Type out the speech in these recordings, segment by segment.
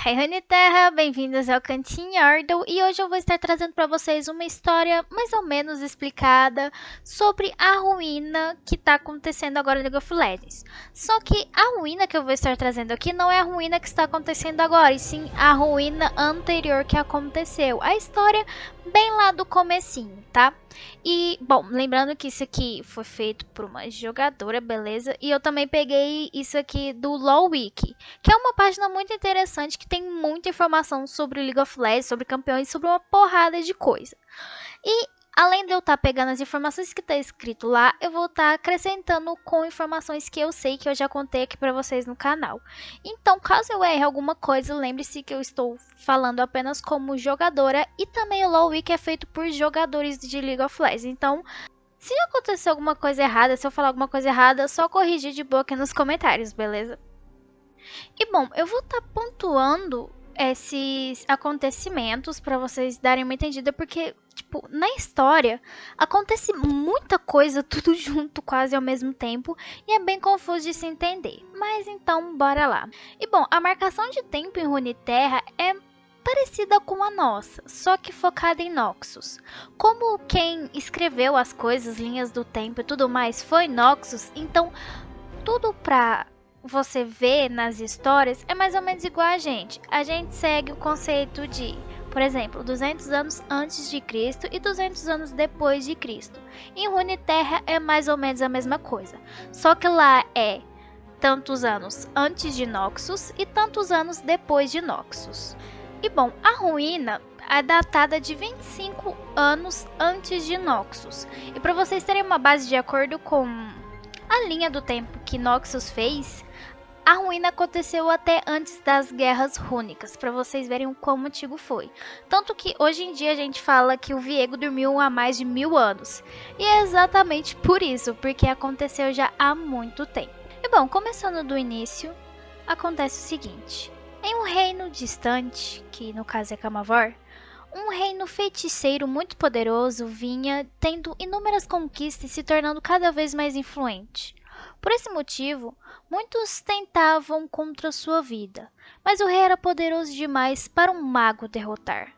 Hey, Runeterra, bem-vindos ao Cantinho Yordle e hoje eu vou estar trazendo para vocês uma história mais ou menos explicada sobre a ruína que está acontecendo agora no League of Legends. Só que a ruína que eu vou estar trazendo aqui não é a ruína que está acontecendo agora, e sim a ruína anterior que aconteceu. A história bem lá do comecinho, tá? E, bom, lembrando que isso aqui foi feito por uma jogadora, beleza? E eu também peguei isso aqui do LoL Wiki, que é uma página muito interessante que tem muita informação sobre o League of Legends, sobre campeões, sobre uma porrada de coisa. E além de eu estar pegando as informações que está escrito lá, eu vou estar acrescentando com informações que eu sei que eu já contei aqui para vocês no canal. Então, caso eu erre alguma coisa, lembre-se que eu estou falando apenas como jogadora e também o LoL Wiki é feito por jogadores de League of Legends. Então, se acontecer alguma coisa errada, se eu falar alguma coisa errada, só corrigir de boa aqui nos comentários, beleza? E bom, eu vou estar pontuando esses acontecimentos para vocês darem uma entendida, porque, tipo, na história acontece muita coisa tudo junto, quase ao mesmo tempo, e é bem confuso de se entender. Mas então, bora lá. E bom, a marcação de tempo em Runeterra é parecida com a nossa, só que focada em Noxus. Como quem escreveu as coisas, linhas do tempo e tudo mais foi Noxus, então tudo pra você vê nas histórias é mais ou menos igual a gente. A gente segue o conceito de, por exemplo, 200 anos antes de Cristo e 200 anos depois de Cristo. Em Runeterra é mais ou menos a mesma coisa, só que lá é tantos anos antes de Noxus e tantos anos depois de Noxus. E bom, a ruína é datada de 25 anos antes de Noxus. E para vocês terem uma base de acordo com a linha do tempo que Noxus fez, a ruína aconteceu até antes das guerras rúnicas, para vocês verem o quão antigo foi. Tanto que hoje em dia a gente fala que o Viego dormiu há mais de 1000 anos. E é exatamente por isso, porque aconteceu já há muito tempo. E bom, começando do início, acontece o seguinte. Em um reino distante, que no caso é Camavor, um reino feiticeiro muito poderoso vinha tendo inúmeras conquistas e se tornando cada vez mais influente. Por esse motivo, muitos tentavam contra sua vida, mas o rei era poderoso demais para um mago derrotar.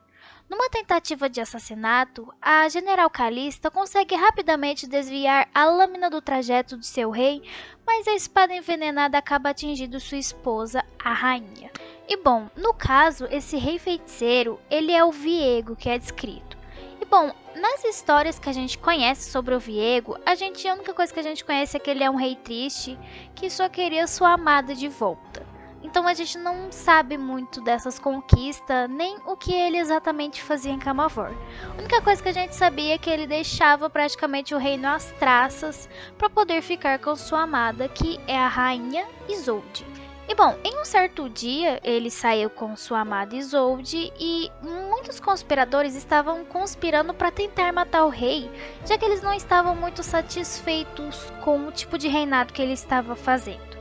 Numa tentativa de assassinato, a General Kalista consegue rapidamente desviar a lâmina do trajeto de seu rei, mas a espada envenenada acaba atingindo sua esposa, a rainha. E bom, no caso, esse rei feiticeiro, ele é o Viego que é descrito. E bom, nas histórias que a gente conhece sobre o Viego, a única coisa que a gente conhece é que ele é um rei triste que só queria sua amada de volta. Então a gente não sabe muito dessas conquistas, nem o que ele exatamente fazia em Camavor. A única coisa que a gente sabia é que ele deixava praticamente o reino às traças para poder ficar com sua amada, que é a rainha Isolde. E bom, em um certo dia, ele saiu com sua amada Isolde e muitos conspiradores estavam conspirando para tentar matar o rei, já que eles não estavam muito satisfeitos com o tipo de reinado que ele estava fazendo.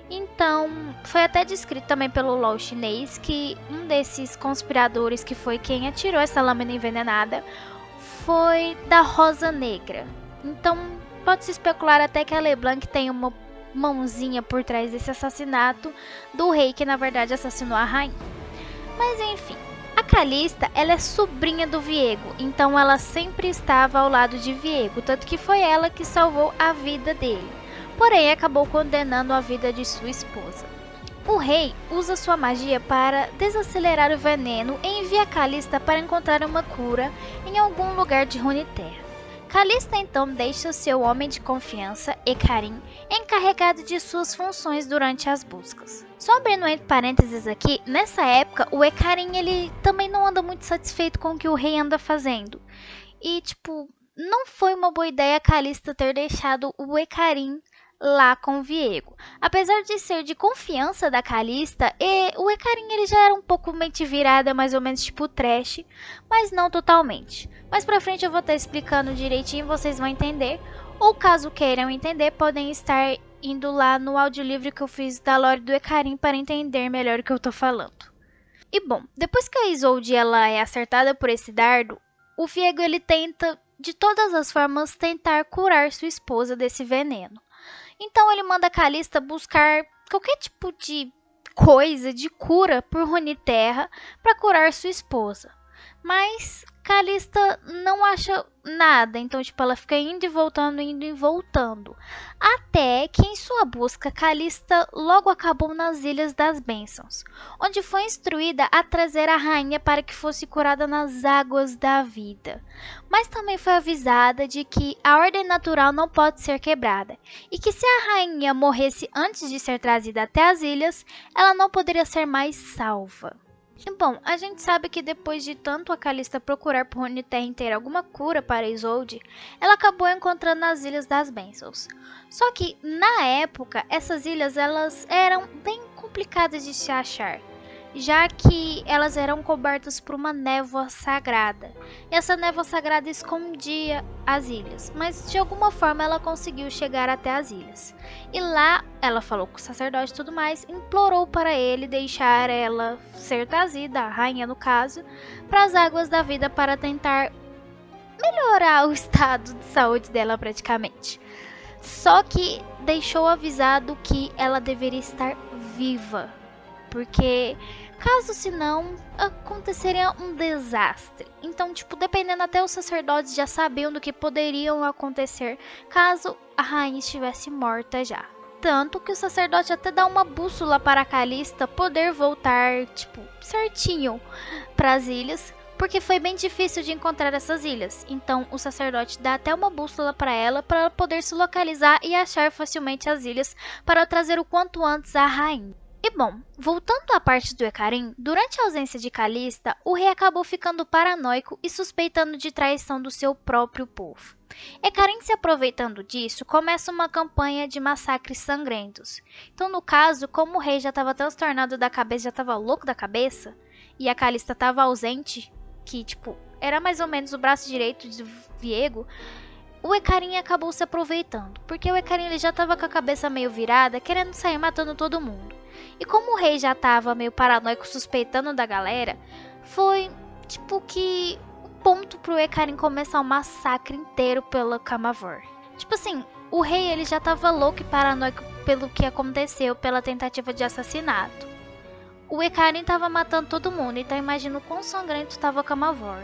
Então, foi até descrito também pelo LoL chinês que um desses conspiradores, que foi quem atirou essa lâmina envenenada, foi da Rosa Negra. Então, pode-se especular até que a LeBlanc tem uma mãozinha por trás desse assassinato do rei que na verdade assassinou a rainha. Mas enfim, a Kalista, ela é sobrinha do Viego, então ela sempre estava ao lado de Viego, tanto que foi ela que salvou a vida dele. Porém, acabou condenando a vida de sua esposa. O rei usa sua magia para desacelerar o veneno e envia Kalista para encontrar uma cura em algum lugar de Runeterra. Kalista então deixa seu homem de confiança, Ekarim, encarregado de suas funções durante as buscas. Só abrindo entre parênteses aqui, nessa época o Ekarim ele também não anda muito satisfeito com o que o rei anda fazendo. E tipo, não foi uma boa ideia Kalista ter deixado o Ekarim lá com o Viego. Apesar de ser de confiança da Kalista, o Ekarim ele já era um pouco mente virada, mais ou menos tipo trash, mas não totalmente. Mais pra frente eu vou estar explicando direitinho, vocês vão entender. Ou caso queiram entender, podem estar indo lá no audiolivro que eu fiz da lore do Ekarim para entender melhor o que eu tô falando. E bom, depois que a Isolde ela é acertada por esse dardo, o Viego ele tenta de todas as formas tentar curar sua esposa desse veneno. Então ele manda a Kalista buscar qualquer tipo de coisa de cura por Runeterra para curar sua esposa. Mas Calista não acha nada, então tipo ela fica indo e voltando. Até que em sua busca, Calista logo acabou nas Ilhas das Bênçãos, onde foi instruída a trazer a rainha para que fosse curada nas águas da vida. Mas também foi avisada de que a ordem natural não pode ser quebrada, e que se a rainha morresse antes de ser trazida até as ilhas, ela não poderia ser mais salva. E bom, a gente sabe que depois de tanto a Calista procurar por Runeterra inteira alguma cura para Isolde, ela acabou encontrando as Ilhas das Bênçãos. Só que, na época, essas ilhas elas eram bem complicadas de se achar, já que elas eram cobertas por uma névoa sagrada. E essa névoa sagrada escondia as ilhas, mas de alguma forma ela conseguiu chegar até as ilhas. E lá ela falou com o sacerdote e tudo mais, implorou para ele deixar ela ser trazida, a rainha no caso, para as águas da vida para tentar melhorar o estado de saúde dela praticamente. Só que deixou avisado que ela deveria estar viva, porque caso senão aconteceria um desastre. Então, tipo, dependendo, até os sacerdotes já sabiam do que poderiam acontecer caso a rainha estivesse morta já. Tanto que o sacerdote até dá uma bússola para a Calista poder voltar, tipo, certinho para as ilhas, porque foi bem difícil de encontrar essas ilhas. Então, o sacerdote dá até uma bússola para ela poder se localizar e achar facilmente as ilhas para trazer o quanto antes a rainha. E bom, voltando à parte do Hecarim, durante a ausência de Calista, o rei acabou ficando paranoico e suspeitando de traição do seu próprio povo. Hecarim, se aproveitando disso, começa uma campanha de massacres sangrentos. Então, no caso, como o rei já estava transtornado da cabeça, já estava louco da cabeça, e a Calista estava ausente, que tipo, era mais ou menos o braço direito de Viego, o Hecarim acabou se aproveitando, porque o Hecarim ele já estava com a cabeça meio virada, querendo sair matando todo mundo. E como o rei já tava meio paranoico, suspeitando da galera, foi tipo que o ponto pro Hecarim começar um massacre inteiro pela Camavor. Tipo assim, o rei ele já tava louco e paranoico pelo que aconteceu, pela tentativa de assassinato. O Hecarim tava matando todo mundo, então imagina o quão sangrento tava a Camavor.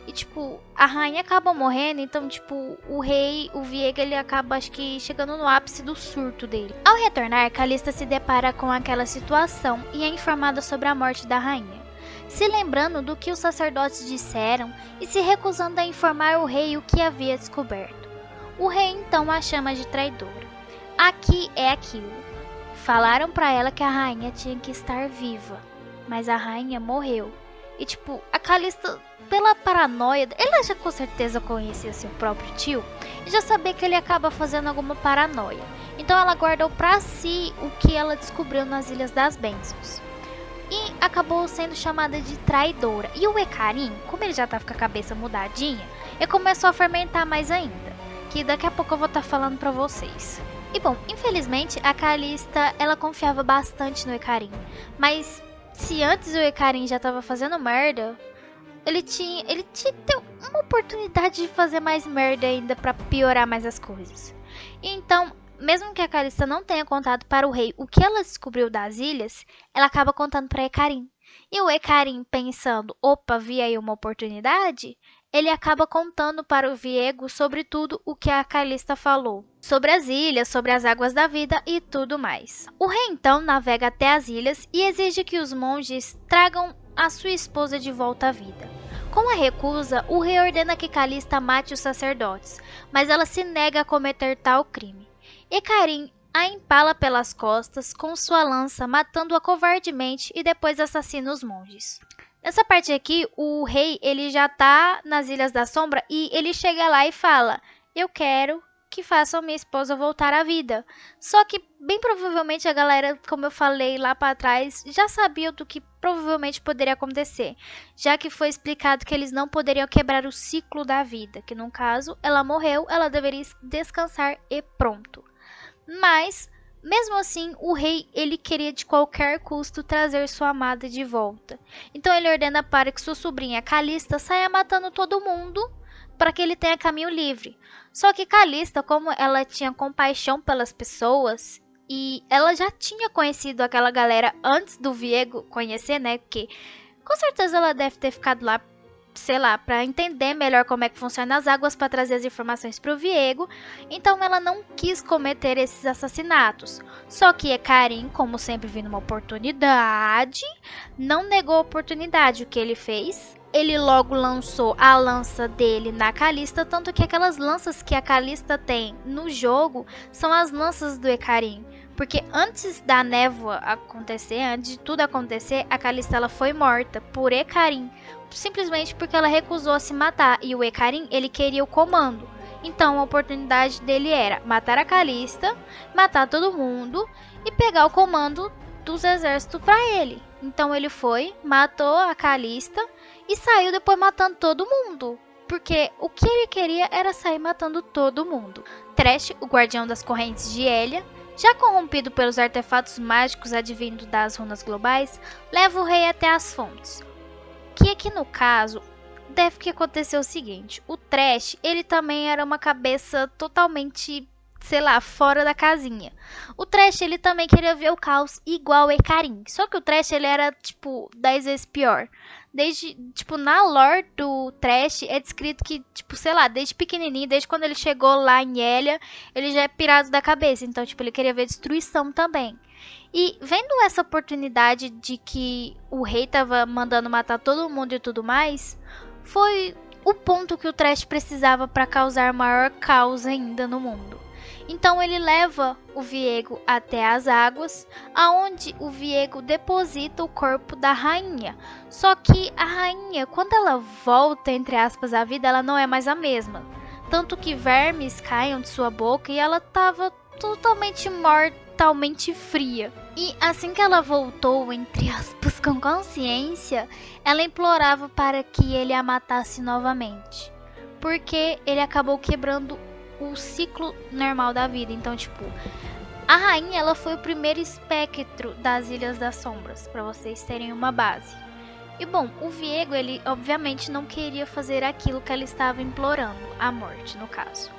E tipo, a rainha acaba morrendo, então tipo, o rei, o Viego, ele acaba acho que chegando no ápice do surto dele. Ao retornar, Calista se depara com aquela situação e é informada sobre a morte da rainha, se lembrando do que os sacerdotes disseram e se recusando a informar o rei o que havia descoberto. O rei então a chama de traidora. Aqui é aquilo. Falaram pra ela que a rainha tinha que estar viva, mas a rainha morreu. E tipo, a Calista, pela paranoia, ela já com certeza conhecia seu próprio tio e já sabia que ele acaba fazendo alguma paranoia. Então ela guardou pra si o que ela descobriu nas Ilhas das Bênçãos. E acabou sendo chamada de traidora. E o Hecarim, como ele já tava com a cabeça mudadinha, ele começou a fermentar mais ainda, que daqui a pouco eu vou estar falando pra vocês. E bom, infelizmente a Calista, ela confiava bastante no Hecarim, mas se antes o Hecarim já tava fazendo merda, ele tinha que ter uma oportunidade de fazer mais merda ainda pra piorar mais as coisas. Então, mesmo que a Calista não tenha contado para o rei o que ela descobriu das ilhas, ela acaba contando para Hecarim. E o Hecarim, pensando, opa, vi aí uma oportunidade, ele acaba contando para o Viego sobre tudo o que a Calista falou. Sobre as ilhas, sobre as águas da vida e tudo mais. O rei então navega até as ilhas e exige que os monges tragam a sua esposa de volta à vida. Com a recusa, o rei ordena que Calista mate os sacerdotes, mas ela se nega a cometer tal crime. Hecarim a empala pelas costas com sua lança, matando-a covardemente e depois assassina os monges. Nessa parte aqui, o rei ele já tá nas Ilhas da Sombra e ele chega lá e fala: eu quero que façam minha esposa voltar à vida. Só que bem provavelmente a galera, como eu falei lá para trás, já sabia do que provavelmente poderia acontecer, já que foi explicado que eles não poderiam quebrar o ciclo da vida, que no caso ela morreu, ela deveria descansar e pronto. Mas mesmo assim, o rei ele queria de qualquer custo trazer sua amada de volta. Então ele ordena para que sua sobrinha Calista saia matando todo mundo para que ele tenha caminho livre. Só que Calista, como ela tinha compaixão pelas pessoas e ela já tinha conhecido aquela galera antes do Viego conhecer, né? Porque com certeza ela deve ter ficado lá, sei lá, para entender melhor como é que funciona as águas, para trazer as informações para o Viego. Então ela não quis cometer esses assassinatos. Só que Ekarim, como sempre vindo uma oportunidade, não negou a oportunidade. O que ele fez? Ele logo lançou a lança dele na Kalista, tanto que aquelas lanças que a Kalista tem no jogo são as lanças do Ekarim. Porque antes da névoa acontecer, antes de tudo acontecer, a Kalista ela foi morta por Ekarim, simplesmente porque ela recusou se matar, e o Ekarim ele queria o comando. Então a oportunidade dele era matar a Kalista, matar todo mundo e pegar o comando dos exércitos para ele. Então ele foi, matou a Kalista e saiu depois matando todo mundo. Porque o que ele queria era sair matando todo mundo. Thresh, o guardião das correntes de Elia, já corrompido pelos artefatos mágicos advindos das runas globais, leva o rei até as fontes. Que aqui no caso, deve que acontecer o seguinte. O Thresh, ele também era uma cabeça totalmente, sei lá, fora da casinha. O Thresh, ele também queria ver o caos igual o Ekarim. Só que o Thresh, ele era, tipo, 10 vezes pior. Desde, tipo, na lore do Thresh, é descrito que, tipo, sei lá, desde pequenininho, desde quando ele chegou lá em Elia, ele já é pirado da cabeça. Então, tipo, ele queria ver destruição também. E vendo essa oportunidade de que o rei tava mandando matar todo mundo e tudo mais, foi o ponto que o Thresh precisava para causar maior caos ainda no mundo. Então ele leva o Viego até as águas, aonde o Viego deposita o corpo da rainha. Só que a rainha, quando ela volta, entre aspas, à vida, ela não é mais a mesma. Tanto que vermes caem de sua boca e ela estava totalmente mortalmente fria. E assim que ela voltou, entre aspas, com consciência, ela implorava para que ele a matasse novamente. Porque ele acabou quebrando o ciclo normal da vida. Então, tipo, a rainha, ela foi o primeiro espectro das Ilhas das Sombras, para vocês terem uma base. E bom, o Viego, ele obviamente não queria fazer aquilo que ela estava implorando, a morte no caso.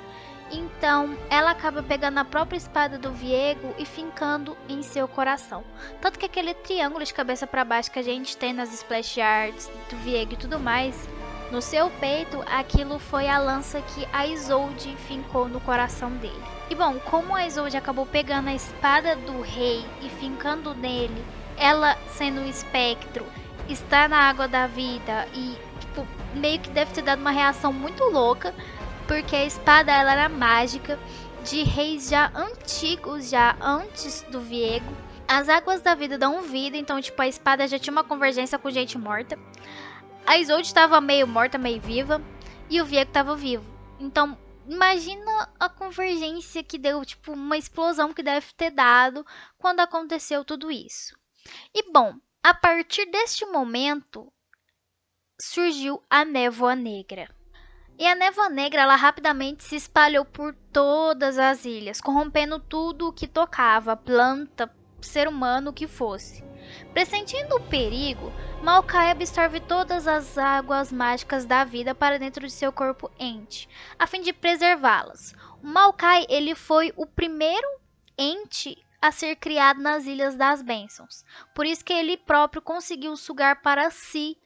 Então, ela acaba pegando a própria espada do Viego e fincando em seu coração. Tanto que aquele triângulo de cabeça para baixo que a gente tem nas splash arts do Viego e tudo mais, no seu peito, aquilo foi a lança que a Isolde fincou no coração dele. E bom, como a Isolde acabou pegando a espada do rei e fincando nele, ela sendo um espectro, está na água da vida e tipo, meio que deve ter dado uma reação muito louca, porque a espada ela era mágica, de reis já antigos, já antes do Viego. As águas da vida dão vida, então tipo, a espada já tinha uma convergência com gente morta. A Isolde estava meio morta, meio viva, e o Viego estava vivo. Então, imagina a convergência que deu, tipo, uma explosão que deve ter dado quando aconteceu tudo isso. E bom, a partir deste momento, surgiu a Névoa Negra. E a Névoa Negra, ela rapidamente se espalhou por todas as ilhas, corrompendo tudo o que tocava, planta, ser humano, o que fosse. Pressentindo o perigo, Maokai absorve todas as águas mágicas da vida para dentro de seu corpo ente, a fim de preservá-las. O Maokai, ele foi o primeiro ente a ser criado nas Ilhas das Bênçãos. Por isso que ele próprio conseguiu sugar para si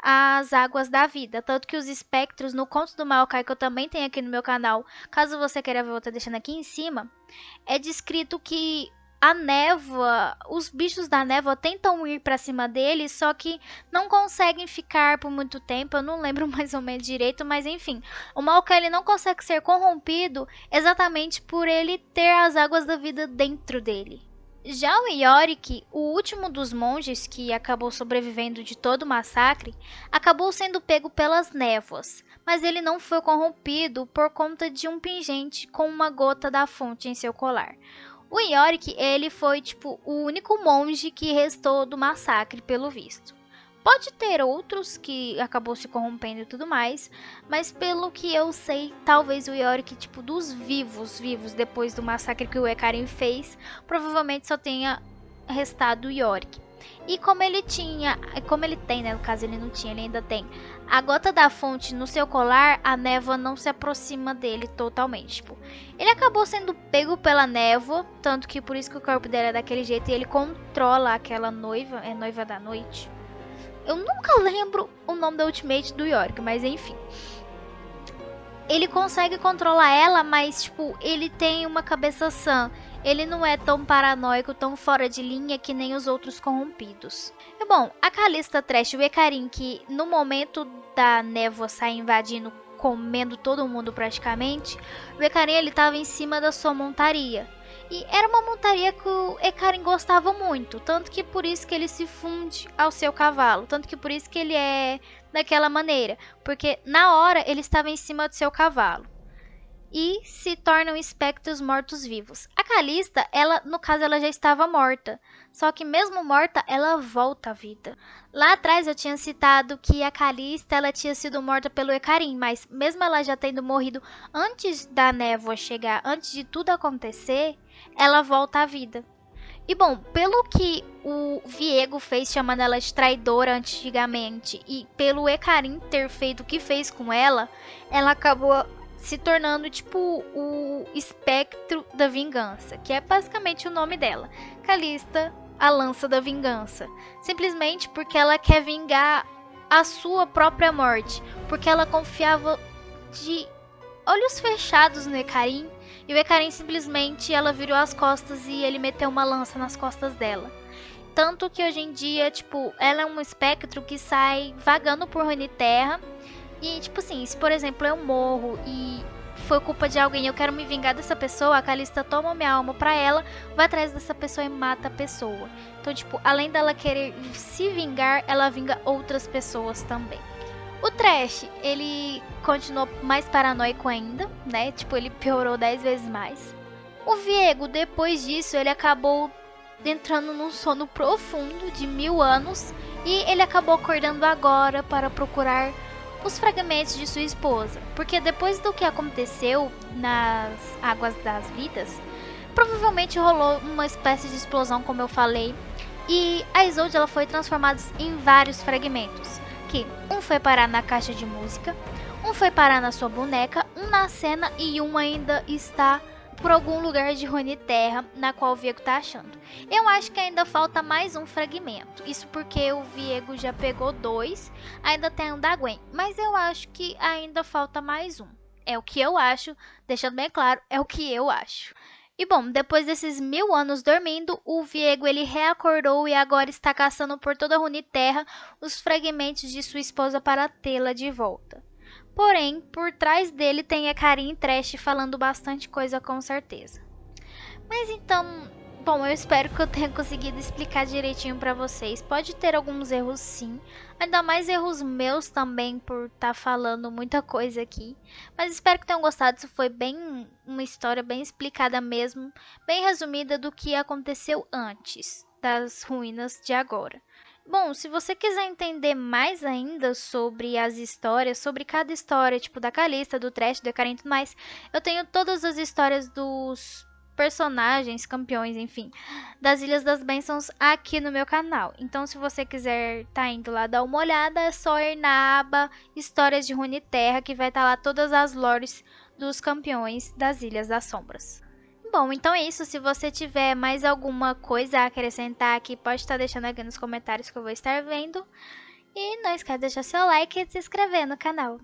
as águas da vida. Tanto que os espectros, no conto do Maokai, que eu também tenho aqui no meu canal, caso você queira ver, eu vou estar deixando aqui em cima, é descrito que a névoa, os bichos da névoa tentam ir para cima dele, só que não conseguem ficar por muito tempo. Eu não lembro mais ou menos direito, mas enfim, o Maokai ele não consegue ser corrompido exatamente por ele ter as águas da vida dentro dele. Já o Yorick, o último dos monges que acabou sobrevivendo de todo o massacre, acabou sendo pego pelas névoas, mas ele não foi corrompido por conta de um pingente com uma gota da fonte em seu colar. O Yorick, ele foi tipo o único monge que restou do massacre, pelo visto. Pode ter outros que acabou se corrompendo e tudo mais, mas pelo que eu sei, talvez o Yorick, tipo, dos vivos depois do massacre que o Ekarim fez, provavelmente só tenha restado o Yorick. E como ele tem, né, no caso ele não tinha, ele ainda tem a gota da fonte no seu colar, a névoa não se aproxima dele totalmente, tipo, ele acabou sendo pego pela névoa, tanto que por isso que o corpo dele é daquele jeito e ele controla aquela noiva, é noiva da noite. Eu nunca lembro o nome da Ultimate do Yorick, mas enfim. Ele consegue controlar ela, mas, tipo, ele tem uma cabeça sã. Ele não é tão paranoico, tão fora de linha que nem os outros corrompidos. E bom, a Calista Trash e o Hecarim, que no momento da névoa sair invadindo, comendo todo mundo praticamente, o Hecarim ele tava em cima da sua montaria. E era uma montaria que o Hecarim gostava muito, tanto que por isso que ele se funde ao seu cavalo, tanto que por isso que ele é daquela maneira, porque na hora ele estava em cima do seu cavalo. E se tornam espectros mortos-vivos. A Calista, ela, no caso, ela já estava morta. Só que mesmo morta, ela volta à vida. Lá atrás eu tinha citado que a Calista, ela tinha sido morta pelo Hecarim, mas mesmo ela já tendo morrido antes da névoa chegar, antes de tudo acontecer, ela volta à vida. E bom, pelo que o Viego fez chamando ela de traidora antigamente e pelo Hecarim ter feito o que fez com ela acabou se tornando tipo o espectro da vingança, que é basicamente o nome dela. Calista, a lança da vingança. Simplesmente porque ela quer vingar a sua própria morte, porque ela confiava de olhos fechados no Hecarim. E o Hecarim simplesmente, ela virou as costas e ele meteu uma lança nas costas dela. Tanto que hoje em dia, tipo, ela é um espectro que sai vagando por Runeterra. E, tipo assim, se por exemplo eu morro e foi culpa de alguém e eu quero me vingar dessa pessoa, a Calista toma minha alma pra ela, vai atrás dessa pessoa e mata a pessoa. Então, tipo, além dela querer se vingar, ela vinga outras pessoas também. O Trash, ele continuou mais paranoico ainda, né? Tipo, ele piorou 10 vezes mais. O Viego, depois disso, ele acabou entrando num sono profundo de 1000 anos. E ele acabou acordando agora para procurar os fragmentos de sua esposa. Porque depois do que aconteceu nas Águas das Vidas, provavelmente rolou uma espécie de explosão, como eu falei. E a Isolde, ela foi transformada em vários fragmentos. Que um foi parar na caixa de música, um foi parar na sua boneca, um na cena e um ainda está por algum lugar de Runeterra na qual o Viego tá achando. Eu acho que ainda falta mais um fragmento. Isso porque o Viego já pegou 2, ainda tem um da Gwen, mas eu acho que ainda falta mais um. É o que eu acho, deixando bem claro, é o que eu acho. E bom, depois desses 1000 anos dormindo, o Viego ele reacordou e agora está caçando por toda a Runeterra os fragmentos de sua esposa para tê-la de volta. Porém, por trás dele tem Hecarim e Trash falando bastante coisa com certeza. Mas então, bom, eu espero que eu tenha conseguido explicar direitinho pra vocês. Pode ter alguns erros sim, ainda mais erros meus também por estar falando muita coisa aqui. Mas espero que tenham gostado, isso foi bem uma história bem explicada mesmo, bem resumida do que aconteceu antes das ruínas de agora. Bom, se você quiser entender mais ainda sobre as histórias, sobre cada história, tipo da Calista, do Trash, do Hecarim e tudo mais, eu tenho todas as histórias dos personagens, campeões, enfim, das Ilhas das Bênçãos aqui no meu canal. Então, se você quiser tá indo lá dar uma olhada, é só ir na aba Histórias de Runeterra, que vai estar lá todas as lores dos campeões das Ilhas das Sombras. Bom, então é isso. Se você tiver mais alguma coisa a acrescentar aqui, pode estar deixando aqui nos comentários que eu vou estar vendo. E não esquece de deixar seu like e de se inscrever no canal.